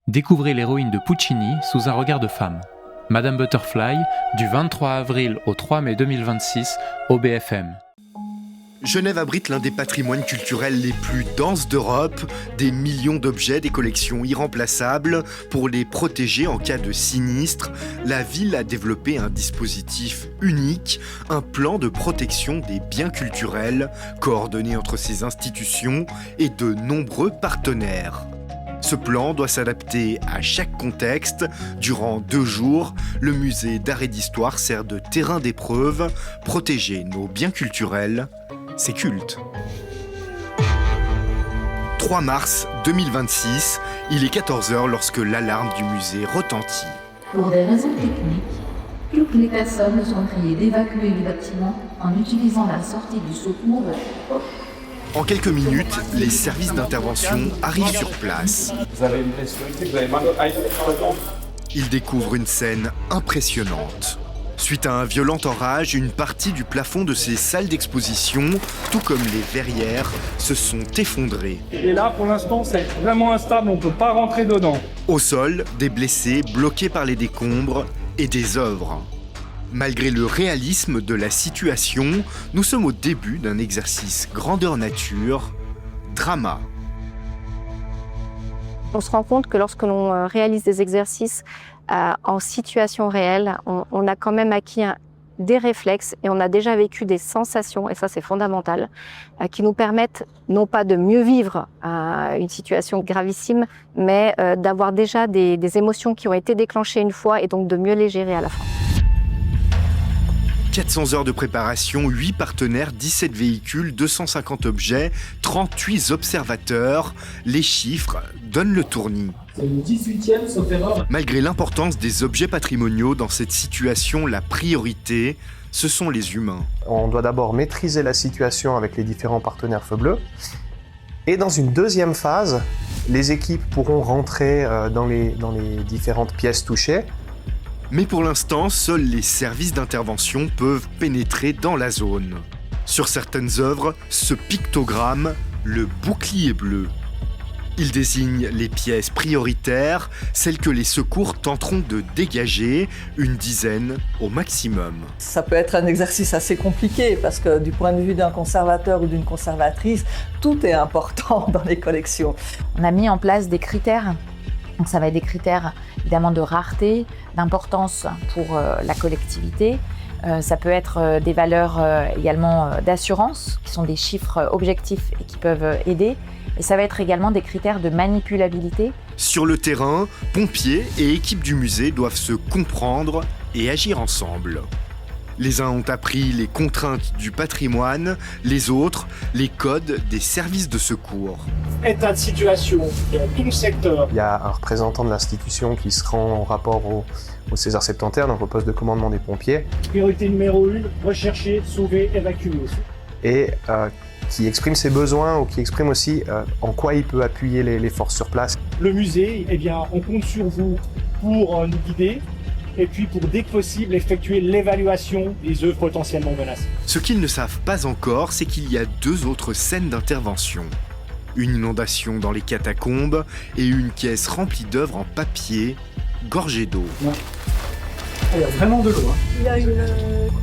Découvrez l'héroïne de Puccini sous un regard de femme. Madame Butterfly, du 23 avril au 3 mai 2026 au BFM. Genève abrite l'un des patrimoines culturels les plus denses d'Europe, des millions d'objets, des collections irremplaçables. Pour les protéger en cas de sinistre, la ville a développé un dispositif unique, un plan de protection des biens culturels, coordonné entre ses institutions et de nombreux partenaires. Ce plan doit s'adapter à chaque contexte. Durant 2 jours, le musée d'art et d'histoire sert de terrain d'épreuve. Protéger nos biens culturels, c'est culte. 3 mars 2026, il est 14h lorsque l'alarme du musée retentit. Pour des raisons techniques, toutes les personnes sont priées d'évacuer le bâtiment en utilisant la sortie du secours. En quelques minutes, les services d'intervention arrivent sur place. Vous avez une sécurité, vous avez mal au aïe. Ils découvrent une scène impressionnante. Suite à un violent orage, une partie du plafond de ces salles d'exposition, tout comme les verrières, se sont effondrées. Et là, pour l'instant, c'est vraiment instable, on ne peut pas rentrer dedans. Au sol, des blessés bloqués par les décombres et des œuvres. Malgré le réalisme de la situation, nous sommes au début d'un exercice grandeur nature, drama. On se rend compte que lorsque l'on réalise des exercices en situation réelle, on a quand même acquis des réflexes et on a déjà vécu des sensations, et ça c'est fondamental, qui nous permettent non pas de mieux vivre une situation gravissime, mais d'avoir déjà des émotions qui ont été déclenchées une fois et donc de mieux les gérer à la fin. 400 heures de préparation, 8 partenaires, 17 véhicules, 250 objets, 38 observateurs. Les chiffres donnent le tournis. C'est le 18e, sauf erreur. Malgré l'importance des objets patrimoniaux, dans cette situation, la priorité, ce sont les humains. On doit d'abord maîtriser la situation avec les différents partenaires Feu Bleu. Et dans une deuxième phase, les équipes pourront rentrer dans les différentes pièces touchées. Mais pour l'instant, seuls les services d'intervention peuvent pénétrer dans la zone. Sur certaines œuvres, ce pictogramme, le bouclier bleu. Il désigne les pièces prioritaires, celles que les secours tenteront de dégager, une dizaine au maximum. Ça peut être un exercice assez compliqué parce que du point de vue d'un conservateur ou d'une conservatrice, tout est important dans les collections. On a mis en place des critères. Donc ça va être des critères évidemment de rareté, d'importance pour la collectivité. Ça peut être des valeurs également d'assurance, qui sont des chiffres objectifs et qui peuvent aider. Et ça va être également des critères de manipulabilité. Sur le terrain, pompiers et équipes du musée doivent se comprendre et agir ensemble. Les uns ont appris les contraintes du patrimoine, les autres, les codes des services de secours. État de situation dans tout le secteur. Il y a un représentant de l'institution qui se rend en rapport au César septentaire, donc au poste de commandement des pompiers. Priorité numéro 1, rechercher, sauver, évacuer. Et qui exprime ses besoins ou qui exprime aussi en quoi il peut appuyer les forces sur place. Le musée, eh bien, on compte sur vous pour nous guider. Et puis pour dès que possible effectuer l'évaluation des œuvres potentiellement menacées. Ce qu'ils ne savent pas encore, c'est qu'il y a 2 autres scènes d'intervention. Une inondation dans les catacombes et une caisse remplie d'œuvres en papier, gorgée d'eau. Il y a vraiment de l'eau. Il y a une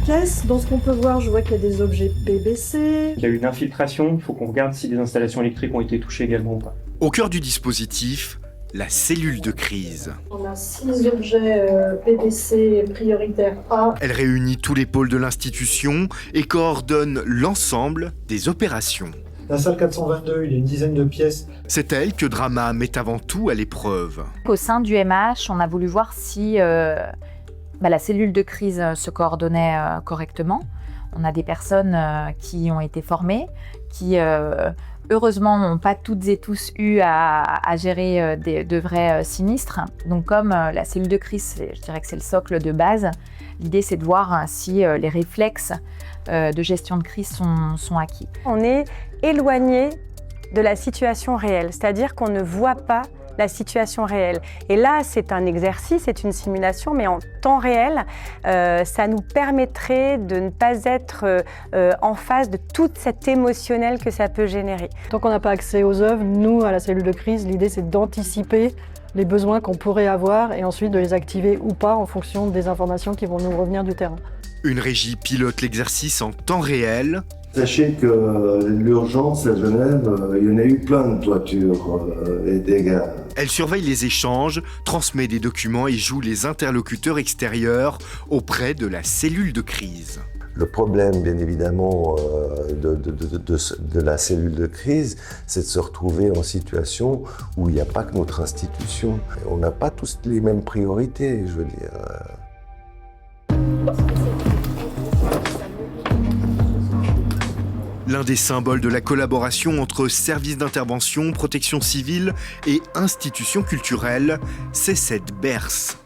caisse, dans ce qu'on peut voir, je vois qu'il y a des objets PVC. Il y a eu une infiltration, il faut qu'on regarde si des installations électriques ont été touchées également ou pas. Au cœur du dispositif, la cellule de crise. On a 6 objets PVC prioritaires A. Elle réunit tous les pôles de l'institution et coordonne l'ensemble des opérations. La salle 422, il y a une dizaine de pièces. C'est elle que Drama met avant tout à l'épreuve. Au sein du MH, on a voulu voir si la cellule de crise se coordonnait correctement. On a des personnes qui ont été formées, qui heureusement n'ont pas toutes et tous eu à gérer de vrais sinistres. Donc comme la cellule de crise, je dirais que c'est le socle de base, l'idée c'est de voir si les réflexes de gestion de crise sont acquis. On est éloigné de la situation réelle, c'est-à-dire qu'on ne voit pas la situation réelle. Et là, c'est un exercice, c'est une simulation, mais en temps réel, ça nous permettrait de ne pas être en face de toute cette émotionnelle que ça peut générer. Tant qu'on n'a pas accès aux œuvres, nous, à la cellule de crise, l'idée c'est d'anticiper les besoins qu'on pourrait avoir et ensuite de les activer ou pas en fonction des informations qui vont nous revenir du terrain. Une régie pilote l'exercice en temps réel. Sachez que l'urgence à Genève, il y en a eu plein de toitures et dégâts. Elle surveille les échanges, transmet des documents et joue les interlocuteurs extérieurs auprès de la cellule de crise. Le problème, bien évidemment, de la cellule de crise, c'est de se retrouver en situation où il n'y a pas que notre institution. On n'a pas tous les mêmes priorités, je veux dire. L'un des symboles de la collaboration entre services d'intervention, protection civile et institutions culturelles, c'est cette berce.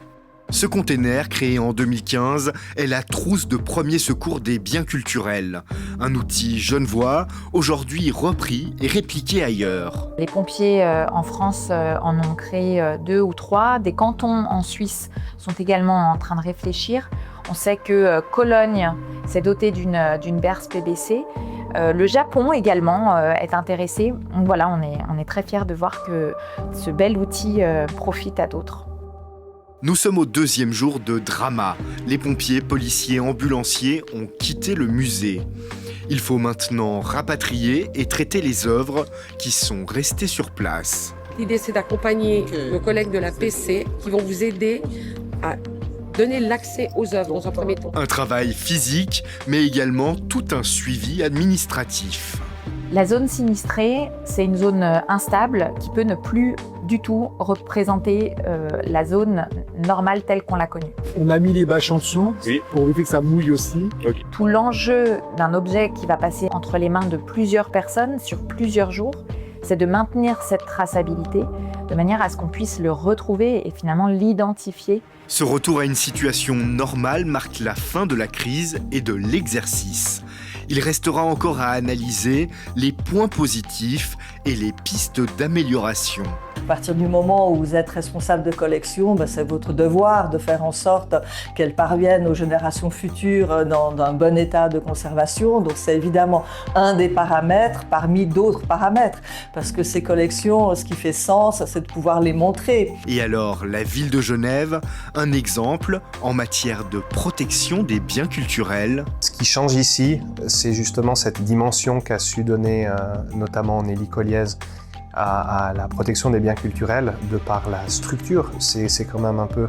Ce container, créé en 2015, est la trousse de premier secours des biens culturels. Un outil genevois, aujourd'hui repris et répliqué ailleurs. Les pompiers en France en ont créé 2 ou 3. Des cantons en Suisse sont également en train de réfléchir. On sait que Cologne s'est doté d'une berce PBC. Le Japon également est intéressé. Donc voilà, on est très fiers de voir que ce bel outil profite à d'autres. Nous sommes au 2e jour de drama. Les pompiers, policiers, ambulanciers ont quitté le musée. Il faut maintenant rapatrier et traiter les œuvres qui sont restées sur place. L'idée, c'est d'accompagner nos collègues de la PC qui vont vous aider à donner l'accès aux œuvres dans un premier temps. Un travail physique, mais également tout un suivi administratif. La zone sinistrée, c'est une zone instable qui peut ne plus du tout représenter la zone normale telle qu'on l'a connue. On a mis les bâches en dessous pour éviter que ça mouille aussi. Tout l'enjeu d'un objet qui va passer entre les mains de plusieurs personnes sur plusieurs jours, c'est de maintenir cette traçabilité de manière à ce qu'on puisse le retrouver et finalement l'identifier. Ce retour à une situation normale marque la fin de la crise et de l'exercice. Il restera encore à analyser les points positifs et les pistes d'amélioration. À partir du moment où vous êtes responsable de collection, c'est votre devoir de faire en sorte qu'elle parvienne aux générations futures dans un bon état de conservation. Donc c'est évidemment un des paramètres parmi d'autres paramètres. Parce que ces collections, ce qui fait sens, c'est de pouvoir les montrer. Et alors, la ville de Genève, un exemple en matière de protection des biens culturels. Ce qui change ici, c'est justement cette dimension qu'a su donner notamment Nelly Colliez à la protection des biens culturels de par la structure. C'est quand même un peu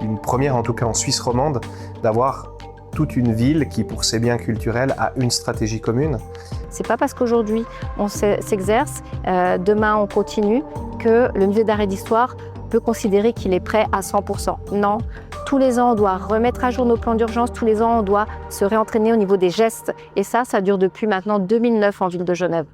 une première, en tout cas en Suisse romande, d'avoir toute une ville qui, pour ses biens culturels, a une stratégie commune. C'est pas parce qu'aujourd'hui on s'exerce, demain on continue, que le musée d'art et d'histoire peut considérer qu'il est prêt à 100%. Non, tous les ans on doit remettre à jour nos plans d'urgence, tous les ans on doit se réentraîner au niveau des gestes. Et ça dure depuis maintenant 2009 en ville de Genève.